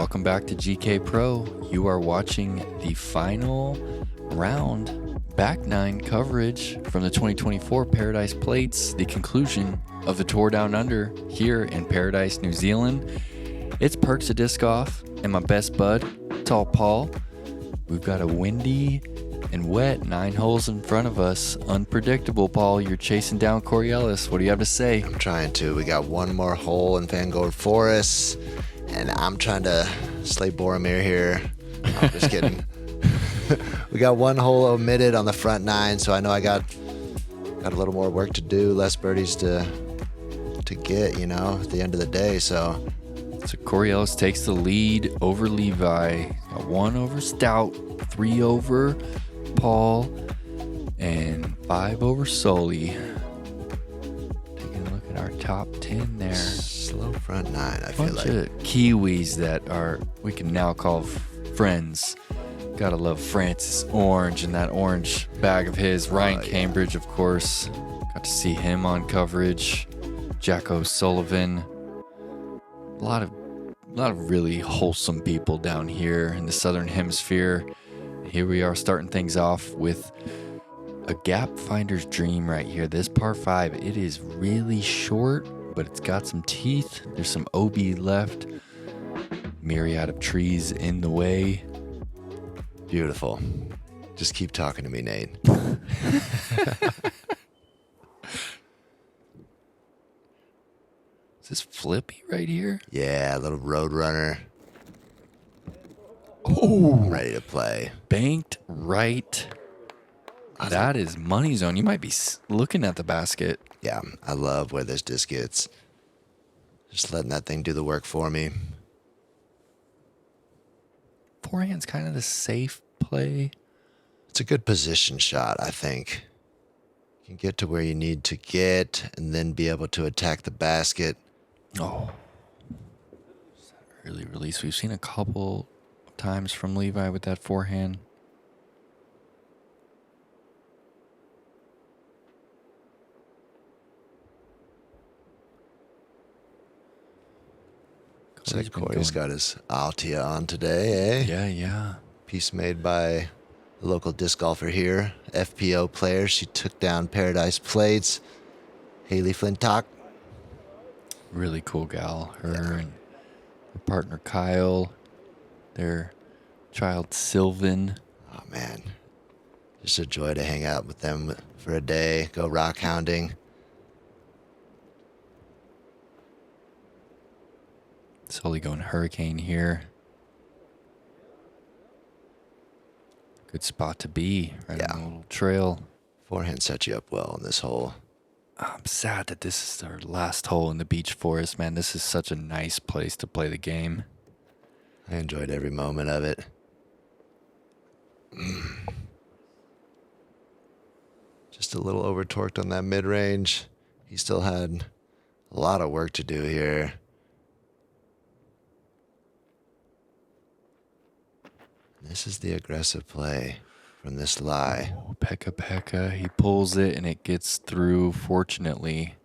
Welcome back to GK Pro. You are watching the final round back nine coverage from the 2024 Paradise Plates, the conclusion of the Tour Down Under here in Paradise, New Zealand. It's Perks of Disc Golf and my best bud, Tall Paul. We've got a windy and wet 9 holes in front of us. Unpredictable, Paul. You're chasing down Corey Ellis. What do you have to say? I'm trying to. We got one more hole in Vanguard Forest, and I'm trying to slay Boromir here. I'm just kidding. We got one hole omitted on the front 9, so I know I got a little more work to do, less birdies to get, at the end of the day. So Corey Ellis takes the lead over Levi. Got 1 over Stout, 3 over Paul, and 5 over Sully. Taking a look at our top 10 there. Slow front 9, I feel like. Bunch of Kiwis that we can now call friends. Gotta love Francis Orange and that orange bag of his. Ryan Cambridge, of course. Got to see him on coverage. Jacko Sullivan. A lot of really wholesome people down here in the Southern Hemisphere. Here we are starting things off with a gap finder's dream right here. This par 5, it is really short, but it's got some teeth. There's some OB left. Myriad of trees in the way. Beautiful. Just keep talking to me, Nate. Is this Flippy right here? Yeah, a little road runner. Oh, I'm ready to play. Banked right. That is money zone. You might be looking at the basket. Yeah, I love where this disc gets. Just letting that thing do the work for me. Forehand's kind of the safe play. It's a good position shot, I think. You can get to where you need to get and then be able to attack the basket. Oh, early release. We've seen a couple times from Levi with that forehand. Corey's got his Altia on today, eh? Yeah. Piece made by the local disc golfer here, FPO player. She took down Paradise Plates. Haley Flintock. Really cool gal. Her and her partner Kyle, their child Sylvan. Oh, man. Just a joy to hang out with them for a day, go rock hounding. Sully going hurricane here. Good spot to be, right on the little trail. Forehand set you up well on this hole. I'm sad that this is our last hole in the beach forest, man. This is such a nice place to play the game. I enjoyed every moment of it. Just a little over-torqued on that mid-range. He still had a lot of work to do here. This is the aggressive play from this lie. Oh, Pekka. He pulls it and it gets through, fortunately.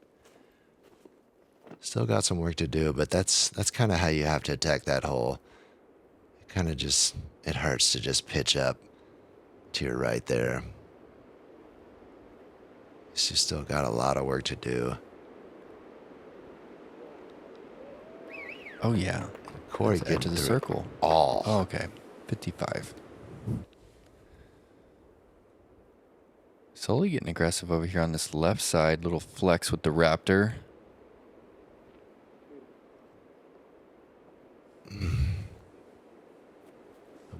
Still got some work to do, but that's kind of how you have to attack that hole. It kind of just, it hurts to just pitch up to your right there. You still got a lot of work to do. Oh, yeah. Corey That's get edge of the through circle. all. Oh, okay. 55. Sully getting aggressive over here on this left side. Little flex with the Raptor.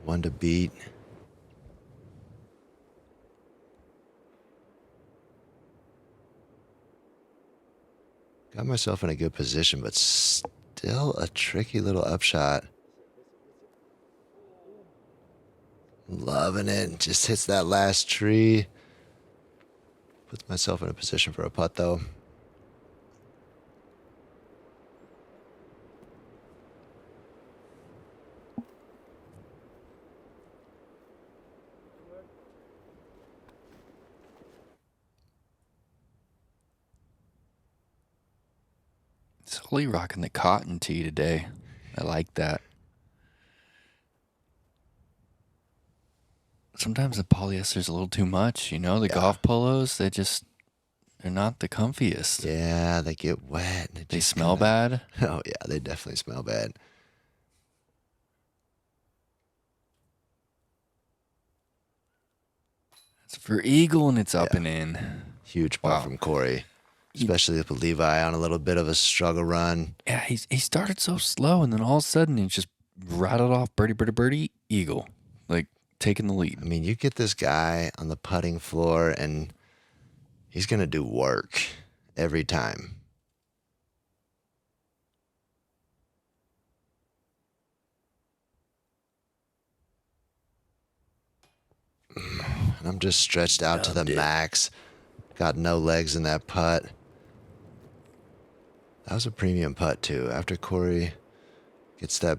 One to beat. Got myself in a good position, but still a tricky little upshot. Loving it. Just hits that last tree. Puts myself in a position for a putt, though. Sully rocking the cotton tee today. I like that. sometimes the polyester's a little too much, you know? The golf polos, they're not the comfiest. Yeah, they get wet. And They smell bad. Oh, yeah, they definitely smell bad. It's for eagle, and it's up and in. Huge putt from Corey, especially with Levi on a little bit of a struggle run. Yeah, he started so slow, and then all of a sudden he just rattled off birdie, eagle, like taking the lead. I mean, you get this guy on the putting floor, and he's going to do work every time. And I'm just stretched out to the max. Got no legs in that putt. That was a premium putt too. After Corey gets that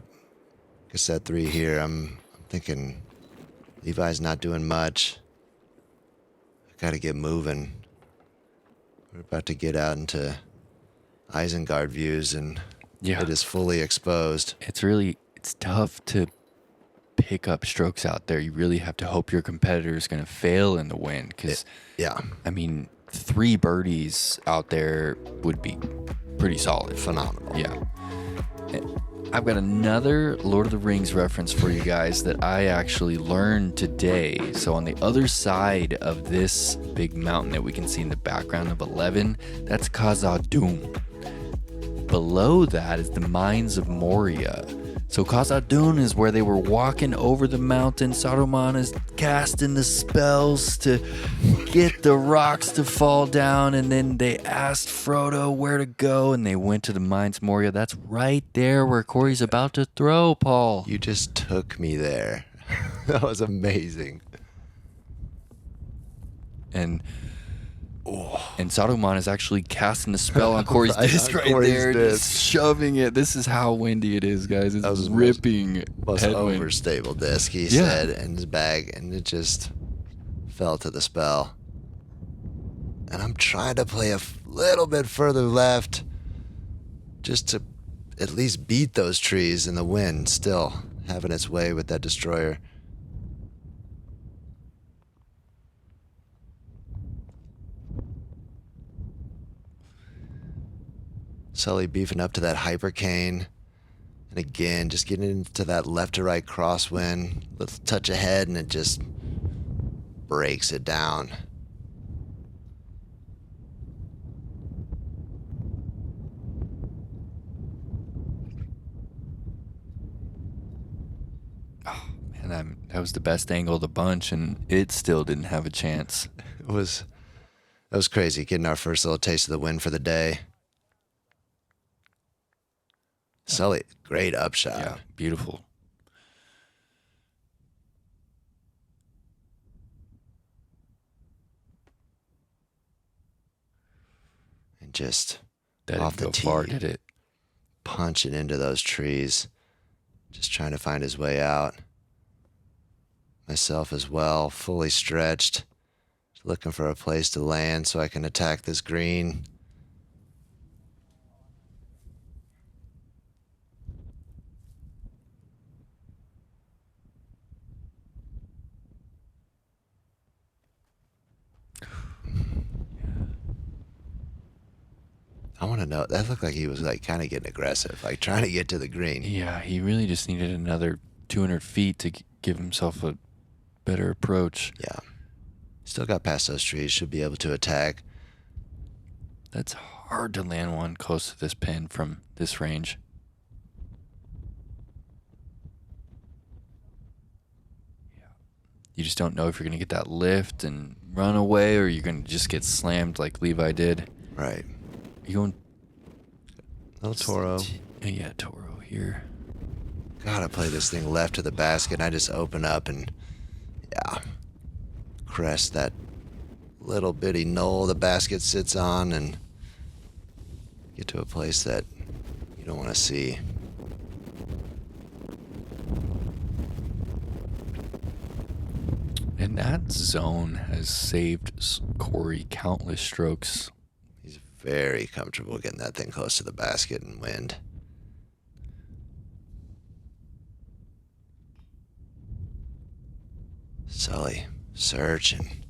3 here, I'm thinking Levi's not doing much. I got to get moving. We're about to get out into Isengard views, and it is fully exposed. It's tough to pick up strokes out there. You really have to hope your competitor is going to fail in the wind, because I mean, 3 birdies out there would be pretty solid. Phenomenal. Yeah. I've got another Lord of the Rings reference for you guys that I actually learned today. So on the other side of this big mountain that we can see in the background of 11, that's Khazad-dûm. Below that is the Mines of Moria. So Khazad-dûm is where they were walking over the mountain. Saruman is casting the spells to get the rocks to fall down, and then they asked Frodo where to go, and they went to the Mines of Moria. That's right there where Corey's about to throw, Paul. You just took me there. That was amazing. And Saruman is actually casting the spell on Corey's disc right Corey's there, disc. just shoving it. This is how windy it is, guys. It's ripping Most headwind. overstable disc, he said, in his bag, and it just fell to the spell. And I'm trying to play a little bit further left just to at least beat those trees in the wind, still having its way with that destroyer. Sully beefing up to that hypercane. And again, just getting into that left to right crosswind. Little touch ahead, and it just breaks it down. Oh, man, that was the best angle of the bunch, and it still didn't have a chance. That was crazy, getting our first little taste of the win for the day. Sully, great upshot. Yeah, beautiful. And just That off didn't the go far, tee, did it? punching into those trees, just trying to find his way out. Myself as well, fully stretched, looking for a place to land so I can attack this green. I want to know, that looked like he was like kind of getting aggressive, like trying to get to the green. Yeah, he really just needed another 200 feet to give himself a better approach. Yeah. Still got past those trees, should be able to attack. That's hard to land one close to this pin from this range. Yeah. You just don't know if you're going to get that lift and run away, or you're going to just get slammed like Levi did. Right. You going? Little Toro. Yeah, Toro here. Gotta play this thing left to the basket, and I just open up and, yeah, crest that little bitty knoll the basket sits on and get to a place that you don't want to see. And that zone has saved Corey countless strokes. He's very comfortable getting that thing close to the basket and wind. Sully searching.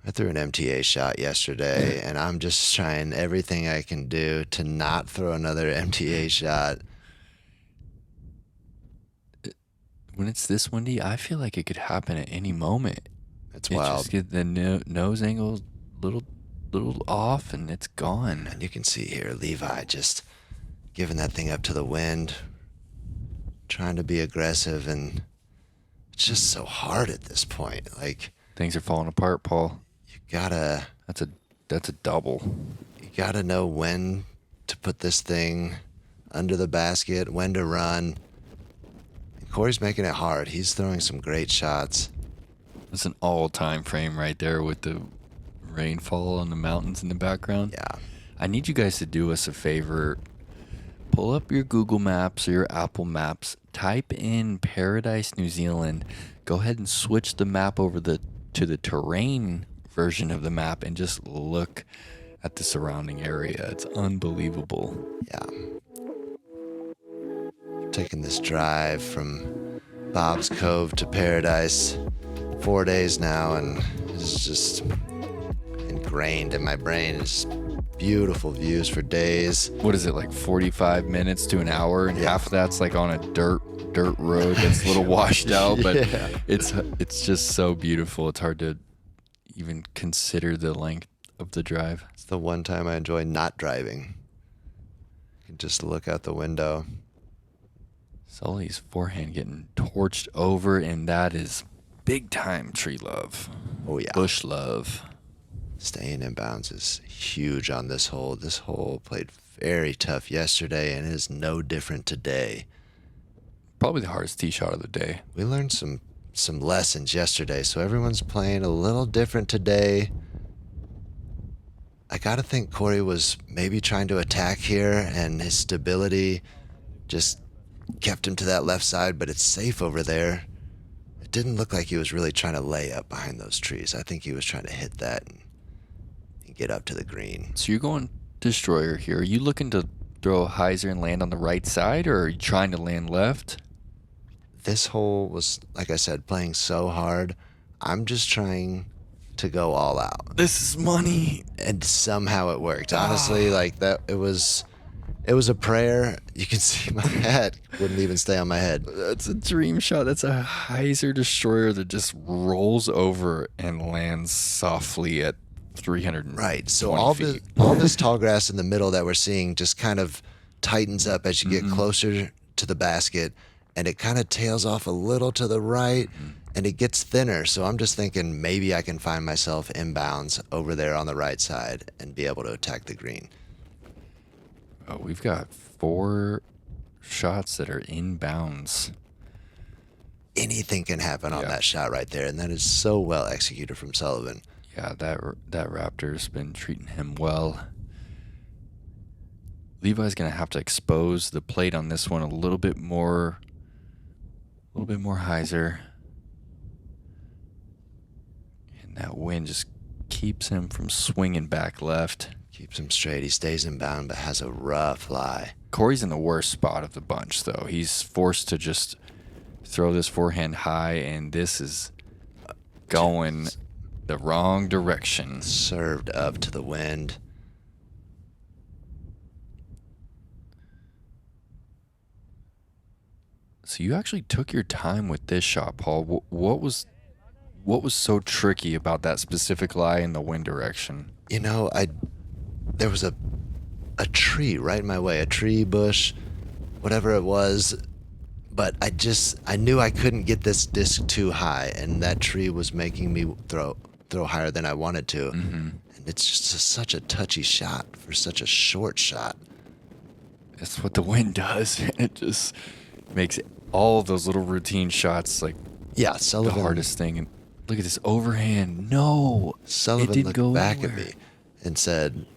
I threw an MTA shot yesterday, and I'm just trying everything I can do to not throw another MTA shot. When it's this windy, I feel like it could happen at any moment. It's wild. Just get the nose angle little off, and it's gone. And you can see here, Levi just giving that thing up to the wind, trying to be aggressive, and it's just so hard at this point. Like, things are falling apart, Paul. you gotta That's a double. you gotta know when to put this thing under the basket, when to run. And Corey's making it hard. He's throwing some great shots. That's an all-time frame right there with the rainfall on the mountains in the background. Yeah. I need you guys to do us a favor. Pull up your Google Maps or your Apple Maps. Type in Paradise, New Zealand. Go ahead and switch the map over to the terrain version of the map and just look at the surrounding area. It's unbelievable. Yeah. Taking this drive from Bob's Cove to Paradise 4 days now, and it's just ingrained in my brain. It's beautiful views for days. What is it, like 45 minutes to an hour, and half of that's like on a dirt road that's a little washed out, but Yeah. it's just so beautiful. It's hard to even consider the length of the drive. It's the one time I enjoy not driving. You can just look out the window. Sully's forehand getting torched over, and that is big time tree love. Oh yeah. Bush love. Staying in bounds is huge on this hole. This hole played very tough yesterday and is no different today. Probably the hardest tee shot of the day. We learned some lessons yesterday, so everyone's playing a little different today. I gotta think Corey was maybe trying to attack here, and his stability just kept him to that left side, but it's safe over there. It didn't look like he was really trying to lay up behind those trees. I think he was trying to hit that and get up to the green. So you're going destroyer here. Are you looking to throw a hyzer and land on the right side, or are you trying to land left? This hole was, like I said, playing so hard. I'm just trying to go all out. This is money. And somehow it worked. Honestly, like that, it was a prayer. You can see my hat wouldn't even stay on my head. That's a dream shot. That's a hyzer destroyer that just rolls over and lands softly at 300. Right. So all this tall grass in the middle that we're seeing just kind of tightens up as you get closer to the basket, and it kind of tails off a little to the right, and it gets thinner. So I'm just thinking maybe I can find myself inbounds over there on the right side and be able to attack the green. Oh, we've got 4 shots that are inbounds. Anything can happen on that shot right there, and that is so well executed from Sullivan. Yeah, that Raptor's been treating him well. Levi's gonna have to expose the plate on this one a little bit more hyzer. And that wind just keeps him from swinging back left. Keeps him straight. He stays inbound, but has a rough lie. Corey's in the worst spot of the bunch, though. He's forced to just throw this forehand high, and this is going the wrong direction. Served up to the wind. So you actually took your time with this shot, Paul. What was so tricky about that specific lie in the wind direction? You know, there was a tree right in my way, a tree, bush, whatever it was, but I knew I couldn't get this disc too high, and that tree was making me throw higher than I wanted to. And it's just such a touchy shot for such a short shot. That's what the wind does. It just makes all of those little routine shots like Sullivan, the hardest thing. And look at this overhand. No, Sullivan it didn't looked go back anywhere. at me and said,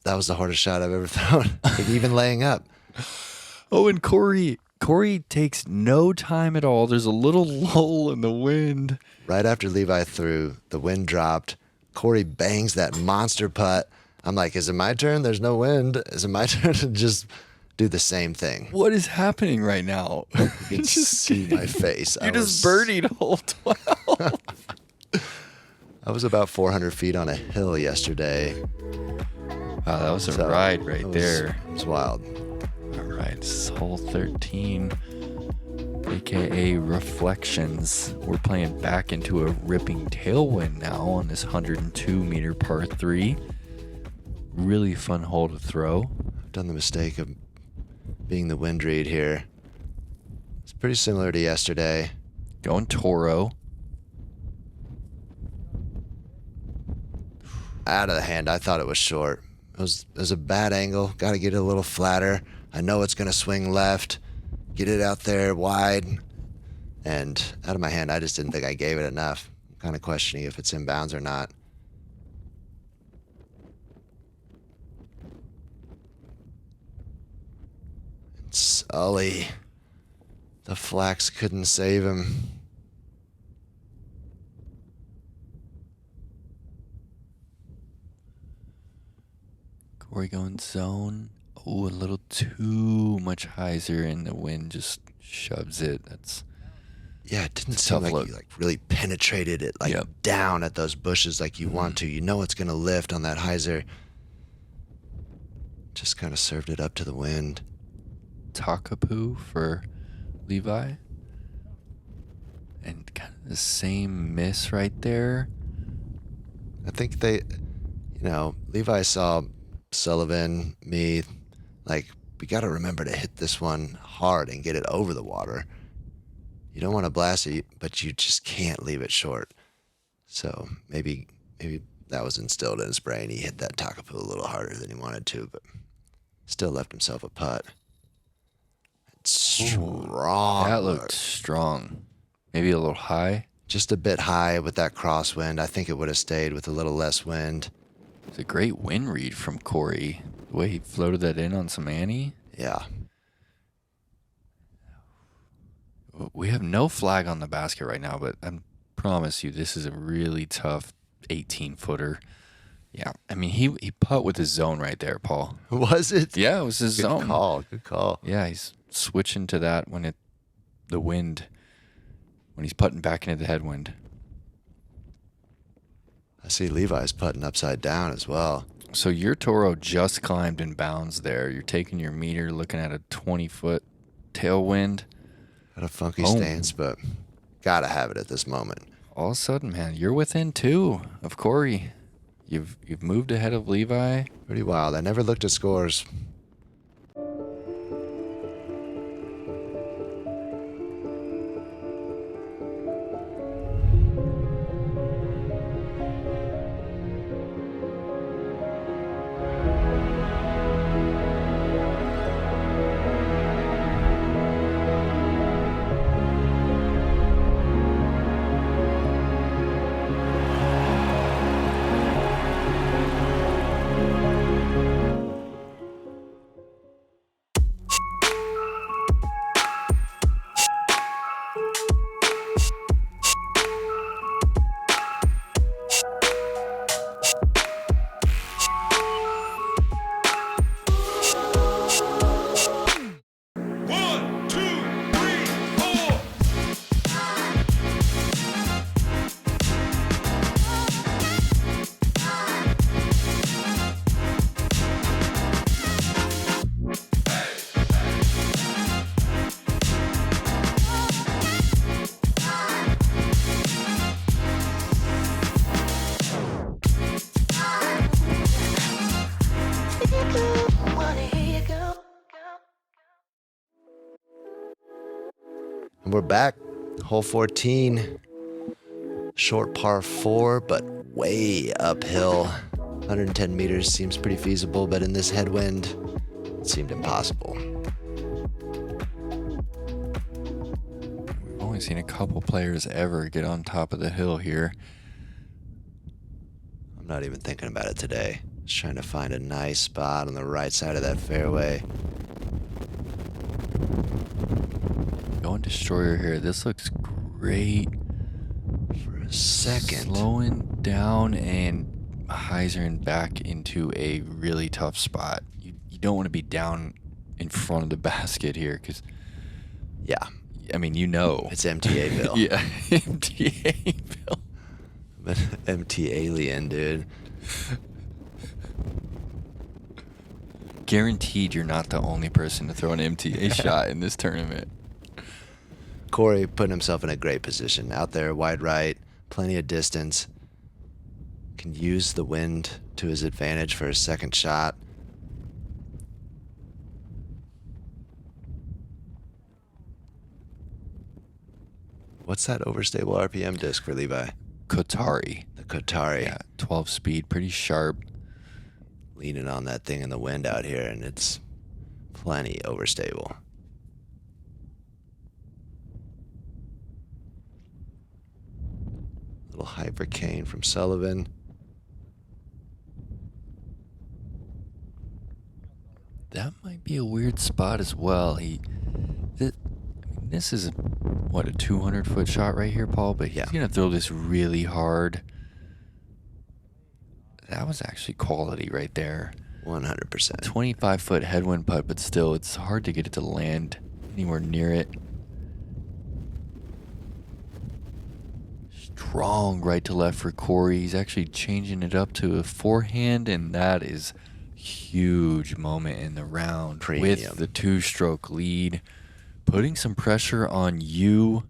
"That was the hardest shot I've ever thrown." And even laying up. Oh, and Corey takes no time at all. There's a little lull in the wind. Right after Levi threw, the wind dropped. Corey bangs that monster putt. I'm like, is it my turn? There's no wind. Is it my turn to just do the same thing. What is happening right now? You can see my face. You just birdied hole 12. I was about 400 feet on a hill yesterday. Wow, that was a ride right there. It was wild. All right, this is hole 13, aka Reflections. We're playing back into a ripping tailwind now on this 102-meter par 3. Really fun hole to throw. I've done the mistake of being the wind read here. It's pretty similar to yesterday. Going Toro. Out of the hand, I thought it was short. It was a bad angle. Got to get it a little flatter. I know it's going to swing left. Get it out there wide. And out of my hand, I just didn't think I gave it enough. I'm kind of questioning if it's in bounds or not. And Sully. The flax couldn't save him. Corey going zone. Oh, a little too much hyzer, and the wind just shoves it. Yeah, it didn't seem like you really penetrated it down at those bushes like you want to. You know it's going to lift on that hyzer. Just kind of served it up to the wind. Takapoo for Levi. And kind of the same miss right there. I think Levi saw Sullivan, me, we got to remember to hit this one hard and get it over the water. You don't want to blast it, but you just can't leave it short. So maybe that was instilled in his brain. He hit that Takapoo a little harder than he wanted to, but still left himself a putt. It's strong. That looked strong. Maybe a little high. Just a bit high with that crosswind. I think it would have stayed with a little less wind. It's a great wind read from Corey. The way he floated that in on some Annie. Yeah. We have no flag on the basket right now, but I promise you this is a really tough 18-footer. Yeah, I mean, he putt with his zone right there, Paul. Was it? Yeah, it was his zone. Good call. Yeah, he's switching to that when he's putting back into the headwind. I see Levi's putting upside down as well. So your Toro just climbed in bounds there. You're taking your meter, looking at a 20-foot tailwind. Got a funky stance, but gotta have it at this moment. All of a sudden, man, you're within 2 of Corey. You've moved ahead of Levi. Pretty wild. I never looked at scores. And we're back. Hole 14. Short par 4, but way uphill. 110 meters seems pretty feasible, but in this headwind, it seemed impossible. We've only seen a couple players ever get on top of the hill here. I'm not even thinking about it today. Just trying to find a nice spot on the right side of that fairway. Going Destroyer here. This looks great. For a second. Slowing down and hyzering back into a really tough spot. You don't want to be down in front of the basket here, because Yeah. I mean, you know, It's MTAville. yeah, MTAville. But MT Alien, dude. Guaranteed, you're not the only person to throw an MTA shot in this tournament. Corey putting himself in a great position. Out there, wide right, plenty of distance. Can use the wind to his advantage for his second shot. What's that overstable RPM disc for Levi? Kotari. The Kotari. Yeah, 12 speed, pretty sharp. Leaning on that thing in the wind out here, and it's plenty overstable. Little hypercane from Sullivan. That might be a weird spot as well. This is what, a 200-foot shot right here, Paul? But he's gonna throw this really hard. That was actually quality right there. 100%. 25-foot headwind putt, but still, it's hard to get it to land anywhere near it. Strong right to left for Corey. He's actually changing it up to a forehand, and that is huge moment in the round. Premium. With the 2-stroke lead. Putting some pressure on you.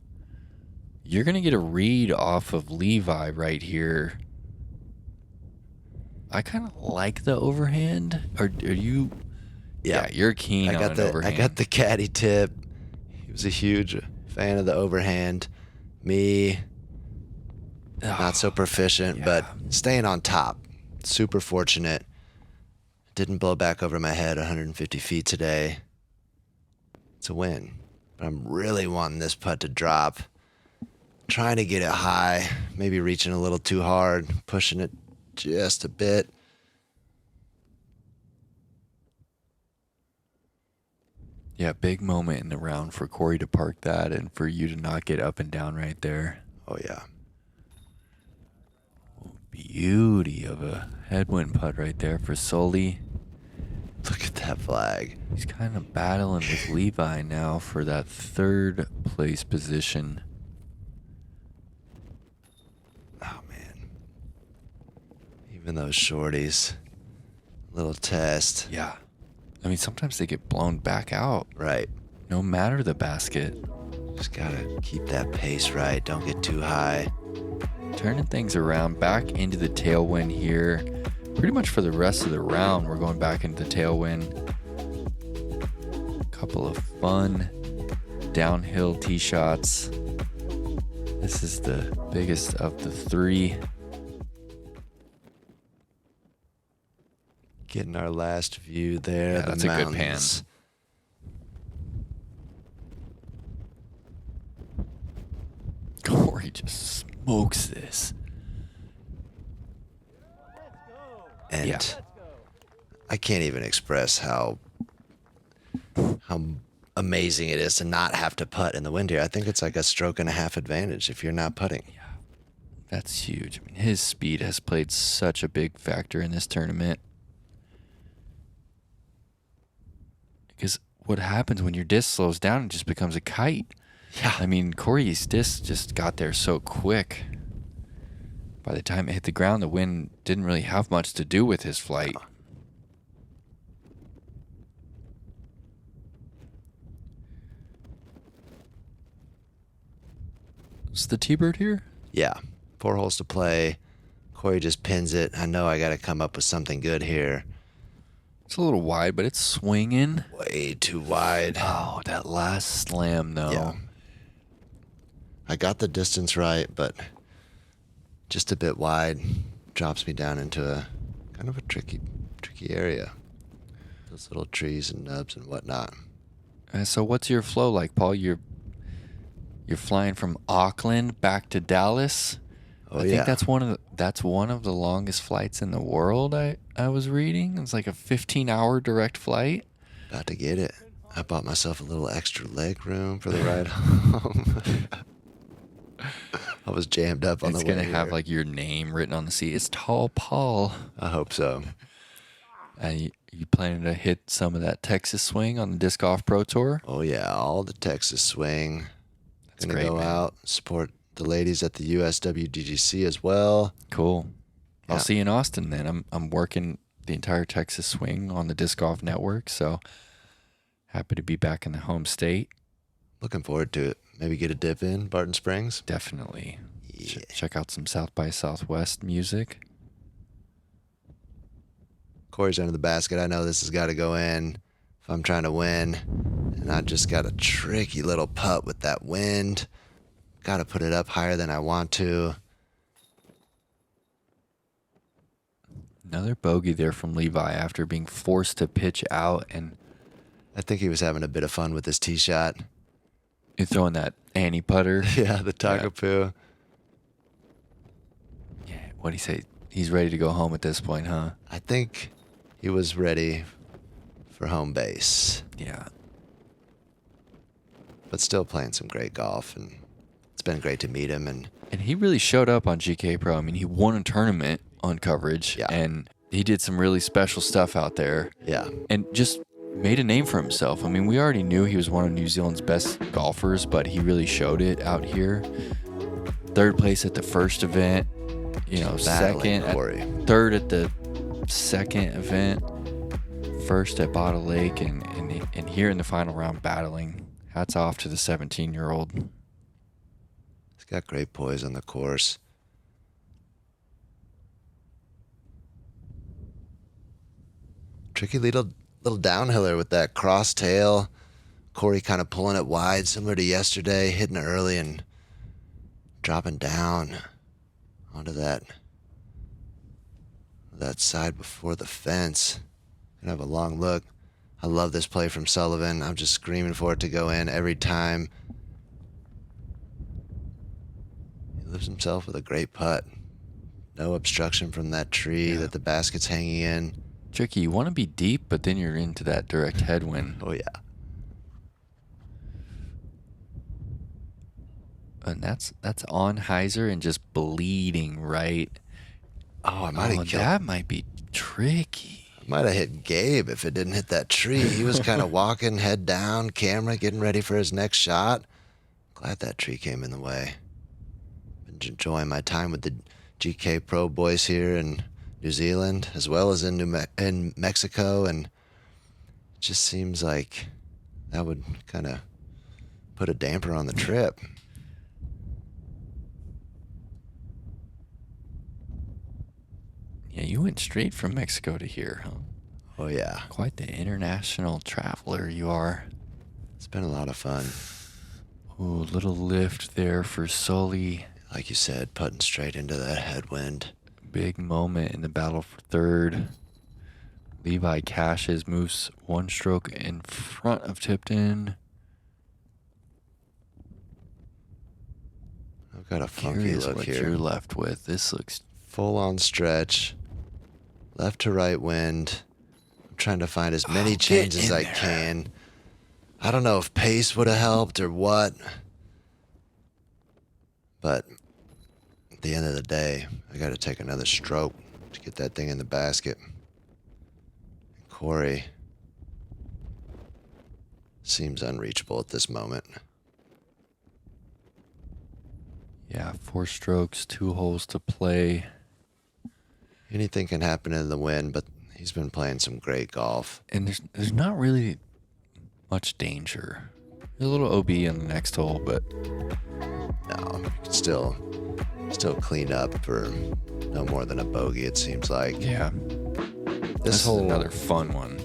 You're going to get a read off of Levi right here. I kind of like the overhand. Are you? Yeah, you're keen on an overhand. I got the caddy tip. He was a huge fan of the overhand. Me, not so proficient, but staying on top. Super fortunate. Didn't blow back over my head 150 feet today. It's a win. But I'm really wanting this putt to drop. Trying to get it high. Maybe reaching a little too hard. Pushing it just a bit. Yeah, big moment in the round for Corey to park that and for you to not get up and down right there. Oh, yeah. Beauty of a headwind putt right there for Sully. Look at that flag. He's kind of battling with Levi now for that 3rd place position. Oh, man. Even those shorties. Little test. Yeah. I mean, sometimes they get blown back out. Right. No matter the basket. Just gotta keep that pace right. Don't get too high. Turning things around, back into the tailwind here. Pretty much for the rest of the round, we're going back into the tailwind. Couple of fun downhill tee shots. This is the biggest of the 3. Getting our last view there. Yeah, that's a good pan. Corey just smokes this. And I can't even express how amazing it is to not have to putt in the wind here. I think it's like a stroke and a half advantage if you're not putting. Yeah, that's huge. I mean, his speed has played such a big factor in this tournament. Because what happens when your disc slows down, it just becomes a kite. Yeah. I mean, Corey's disc just got there so quick. By the time it hit the ground, the wind didn't really have much to do with his flight. Is the T-bird here? Yeah. 4 holes to play. Corey just pins it. I know I got to come up with something good here. It's a little wide, but it's swinging. Way too wide. Oh, that last slam, though. Yeah. I got the distance right, but just a bit wide. Drops me down into a kind of a tricky area. Those little trees and nubs and whatnot. So what's your flow like, Paul? You're flying from Auckland back to Dallas. Oh, I think that's one of the longest flights in the world. I was reading. It's like a 15-hour direct flight. About to get it. I bought myself a little extra leg room for the ride home. I was jammed up on the way. It's gonna have like your name written on the seat. It's Tall Paul. I hope so. You planning to hit some of that Texas swing on the Disc Golf Pro Tour? Oh yeah, all the Texas swing. That's Gonna great, go man. out, support the ladies at the USWDGC as well. Cool. I'll Yeah. see you in Austin then. I'm working the entire Texas swing on the Disc Golf Network, so happy to be back in the home state. Looking forward to it. Maybe get a dip in Barton Springs. Definitely. Yeah. Check out some South by Southwest music. Corey's under the basket. I know this has got to go in if I'm trying to win. And I just got a tricky little putt with that wind. Got to put it up higher than I want to. Another bogey there from Levi after being forced to pitch out, and I think he was having a bit of fun with his tee shot. you're throwing that Annie putter. Yeah, the Takapoo. Yeah, what'd he say? He's ready to go home at this point, huh? I think he was ready for home base, Yeah. but still playing some great golf, and it's been great to meet him. And he really showed up on GK Pro. I mean, he won a tournament on coverage, Yeah. and he did some really special stuff out there, yeah, and just made a name for himself. I mean, we already knew he was one of New Zealand's best golfers, but he really showed it out here. Third place at the first event, battling second, Corey. third at the second event, first at Bottle Lake, and here in the final round battling. Hats off to the 17-year-old. He's got great poise on the course. Tricky little downhiller with that cross tail. Corey kind of pulling it wide, similar to yesterday, hitting it early and dropping down onto that side before the fence. Gonna have a long look. I love this play from Sullivan. I'm just screaming for it to go in every time. He lives himself with a great putt. No obstruction from that tree that the basket's hanging in. Tricky. You want to be deep, but then you're into that direct headwind. Oh, yeah. And that's on Heiser and just bleeding right. Oh, I might have killed. That might be tricky. Might have hit Gabe if it didn't hit that tree. He was kind of walking, head down, camera, getting ready for his next shot. Glad that tree came in the way. Been enjoying my time with the GK Pro boys here in New Zealand, as well as in Mexico, and it just seems like that would kind of put a damper on the trip. Yeah, you went straight from Mexico to here, huh? Oh, yeah. Quite the international traveler you are. It's been a lot of fun. Ooh, little lift there for Sully. Like you said, putting straight into that headwind. Big moment in the battle for third. Levi cashes, moves one stroke in front of Tipton. I've got a funky Curious look what here. you're left with. This looks Full on stretch. Left to right wind. I'm trying to find as many chains as I can. I don't know if pace would have helped or what. But at the end of the day, I got to take another stroke to get that thing in the basket. Corey seems unreachable at this moment. Yeah, 4 strokes, 2 holes to play. Anything can happen in the wind, but he's been playing some great golf. And there's not really much danger. A little OB on the next hole, but No, you can still clean up for no more than a bogey, it seems like. yeah. This is hole, another fun one.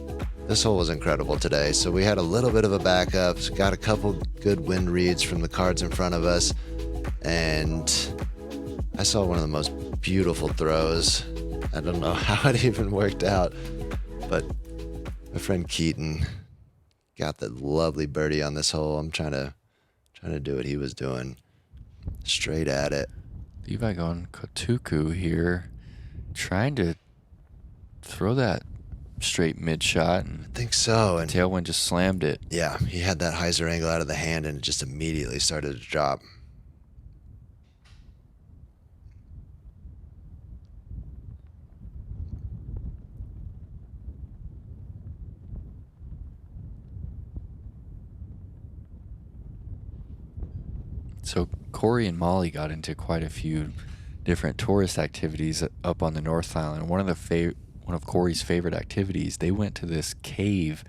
This hole was incredible today. So we had a little bit of a backup, got a couple good wind reads from the cards in front of us, and I saw one of the most beautiful throws. I don't know how it even worked out, but my friend Keaton got the lovely birdie on this hole. I'm trying to do what he was doing. Straight at it. Levi going Kotuku here, trying to throw that straight mid shot, and I think so. And tailwind just slammed it. yeah, he had that hyzer angle out of the hand, and it just immediately started to drop. So Corey and Molly got into quite a few different tourist activities up on the North Island. One of Corey's favorite activities, they went to this cave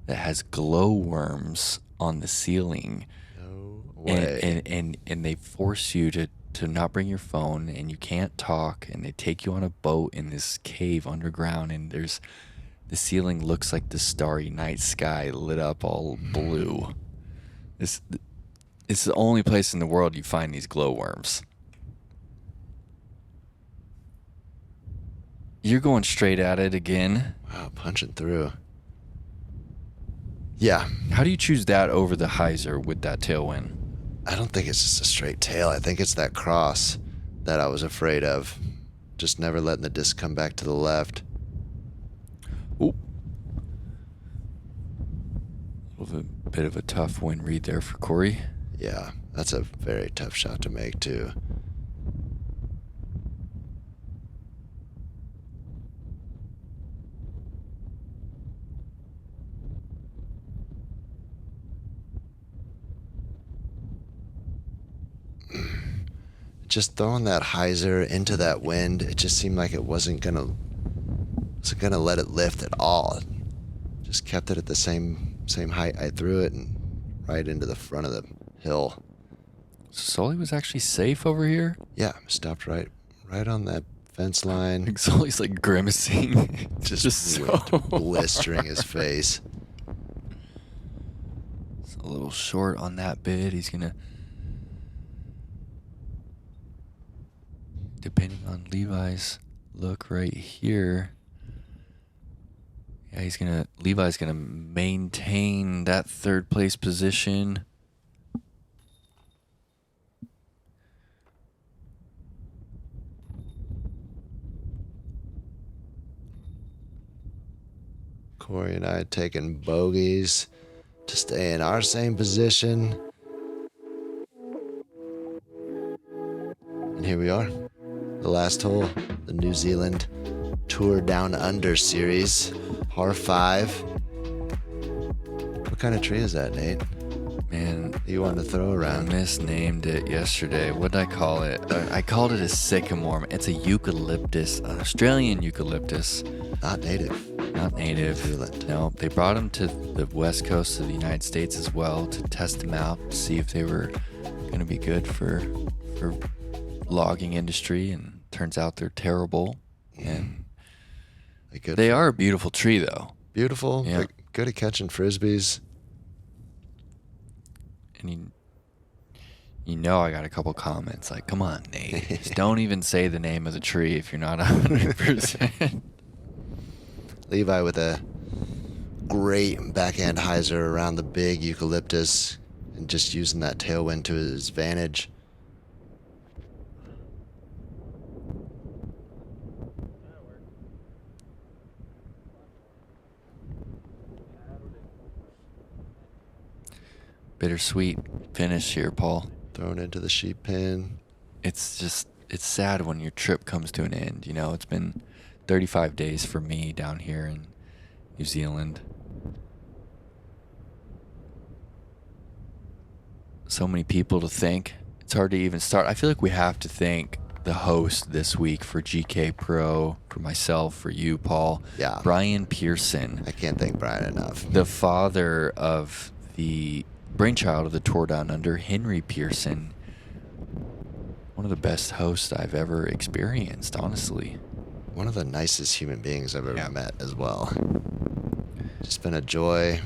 that has glowworms on the ceiling. No way. And they force you to not bring your phone, and you can't talk, and they take you on a boat in this cave underground, and the ceiling looks like the starry night sky lit up all blue. It's the only place in the world you find these glowworms. You're going straight at it again. Wow, punching through. Yeah. How do you choose that over the hyzer with that tailwind? I don't think it's just a straight tail. I think it's that cross that I was afraid of. Just never letting the disc come back to the left. Ooh. A little bit of a tough wind read there for Corey. Yeah, that's a very tough shot to make, too. Just throwing that hyzer into that wind, it just seemed like it wasn't gonna let it lift at all. Just kept it at the same height I threw it, and right into the front of the hill. Sully was actually safe over here? Yeah, stopped right on that fence line. I think Sully's like grimacing. just blistering his face. It's a little short on that bid. He's gonna, depending on Levi's look right here, yeah, Levi's gonna maintain that third place position. Corey and I had taken bogeys to stay in our same position. And here we are. The last hole, the New Zealand Tour Down Under Series, par 5. What kind of tree is that, Nate? Man, You wanted to throw I around? misnamed it yesterday. What did I call it? I called it a sycamore. It's a eucalyptus, an Australian eucalyptus. Not native. Not native. New Zealand. No, they brought them to the west coast of the United States as well to test them out, to see if they were going to be good for logging industry, and turns out they're terrible. And they are a beautiful tree, though. Beautiful. Yeah. But good at catching frisbees. And you know I got a couple comments like, come on, Nate. Just don't even say the name of the tree if you're not 100%. Levi with a great backhand hyzer around the big eucalyptus and just using that tailwind to his advantage. Bittersweet finish here, Paul. Thrown into the sheep pin. It's sad when your trip comes to an end. You know, it's been 35 days for me down here in New Zealand. So many people to thank. It's hard to even start. I feel like we have to thank the host this week for GK Pro, for myself, for you, Paul. Yeah. Brian Pearson. I can't thank Brian enough. The father of the brainchild of the Tour Down Under, Henry Pearson. One of the best hosts I've ever experienced, honestly. One of the nicest human beings I've ever met as well. Just been a joy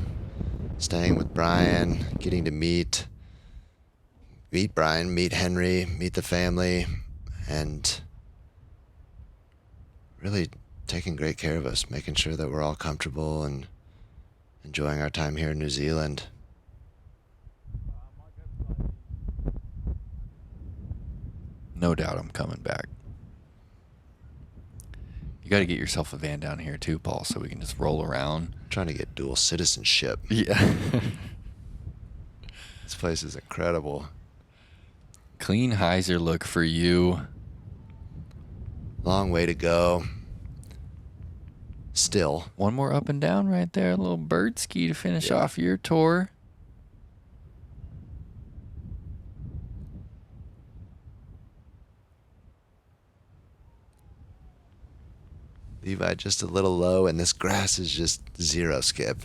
staying with Brian, getting to meet Brian, meet Henry, meet the family, and really taking great care of us, making sure that we're all comfortable and enjoying our time here in New Zealand. No doubt I'm coming back. You got to get yourself a van down here too, Paul, so we can just roll around. Trying to get dual citizenship. Yeah. This place is incredible. Clean hyzer look for you. Long way to go. Still. One more up and down right there. A little bird ski to finish off your tour. Levi just a little low, and this grass is just zero skip.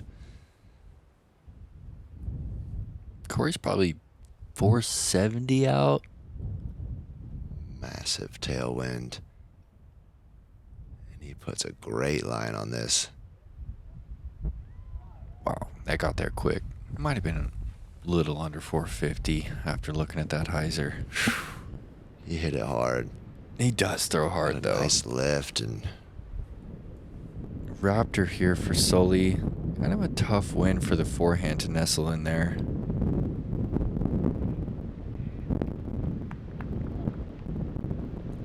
Corey's probably 470 out. Massive tailwind. And he puts a great line on this. Wow, that got there quick. It might have been a little under 450 after looking at that hyzer. He hit it hard. He does throw hard, though. Nice lift. And Raptor here for Sully. Kind of a tough win for the forehand to nestle in there.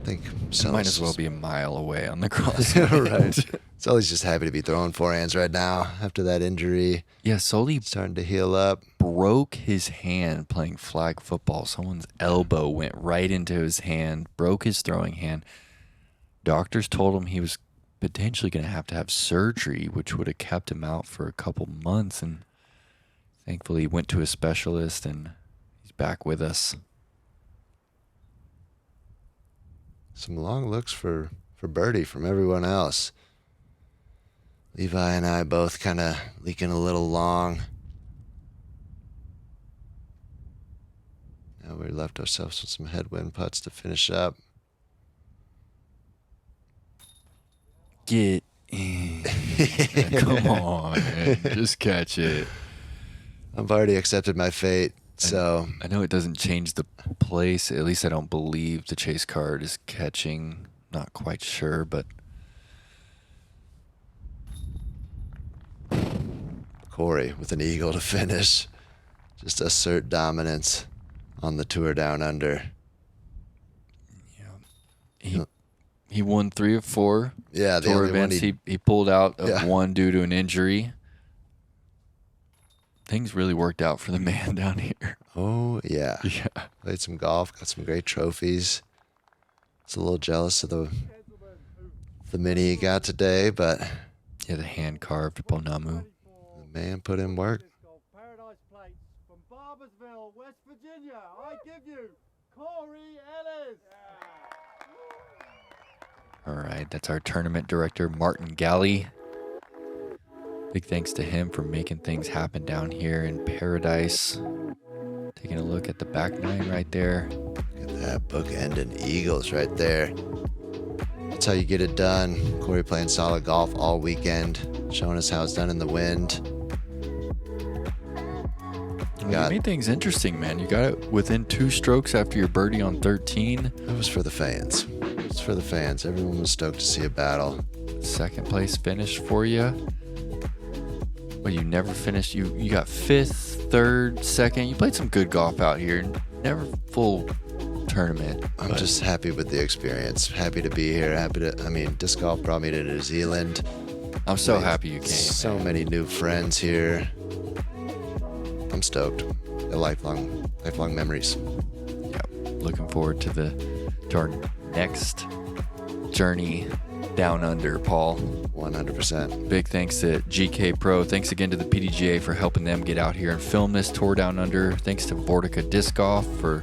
I think It might as well be a mile away on the cross. Right. Sully's just happy to be throwing forehands right now after that injury. Yeah, Sully Starting to heal up. broke his hand playing flag football. Someone's elbow went right into his hand, broke his throwing hand. Doctors told him he was potentially going to have surgery, which would have kept him out for a couple months. And thankfully, he went to a specialist, and he's back with us. Some long looks for birdie from everyone else. Levi and I both kind of leaking a little long. Now we left ourselves with some headwind putts to finish up. Get in. Come on, man. Just catch it. I've already accepted my fate, so I know it doesn't change the place. At least I don't believe the chase card is catching. Not quite sure, but Corey with an eagle to finish. Just assert dominance on the tour down under. yeah, he won 3 of 4 Yeah, the tour only one events. He pulled out of Yeah. one due to an injury. Things really worked out for the man down here. Oh, yeah. Yeah. Played some golf, got some great trophies. Was a little jealous of the mini he got today, but Yeah, the hand carved Bonamu. the man put in work. Paradise Plates from Barbersville, West Virginia. I give you Corey Ellis. All right, that's our tournament director, Martin Galley. Big thanks to him for making things happen down here in Paradise. Taking a look at the back nine right there. Look at that bookend and eagles right there. That's how you get it done. Corey playing solid golf all weekend, showing us how it's done in the wind. You made things interesting, man. You got it within 2 strokes after your birdie on 13. It was for the fans. It's for the fans. Everyone was stoked to see a battle. Second place finish for you. But you never finished. You got 5th, 3rd, 2nd. You played some good golf out here. Never full tournament. I'm just happy with the experience. Happy to be here. Disc golf brought me to New Zealand. I'm so Made happy you came. So many new friends here. I'm stoked. They're lifelong memories. Yep. Looking forward to our next journey down under, Paul. 100%. Big thanks to GK Pro. Thanks again to the PDGA for helping them get out here and film this tour down under. Thanks to Vortica Disc Golf for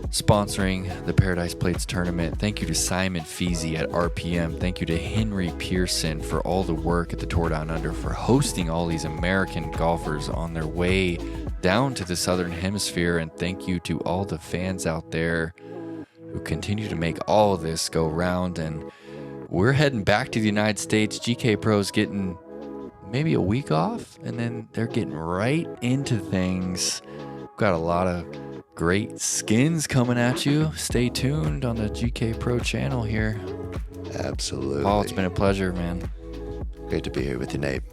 sponsoring the Paradise Plates tournament. Thank you to Simon Feasy at RPM. Thank you to Henry Pearson for all the work at the Tour Down Under, for hosting all these American golfers on their way down to the Southern Hemisphere. And thank you to all the fans out there who continue to make all of this go round. And we're heading back to the United States. GK Pro's getting maybe a week off, and then they're getting right into things. Got a lot of great skins coming at you. Stay tuned on the GK Pro channel here. Absolutely. Paul, it's been a pleasure, man. Great to be here with you, Nate.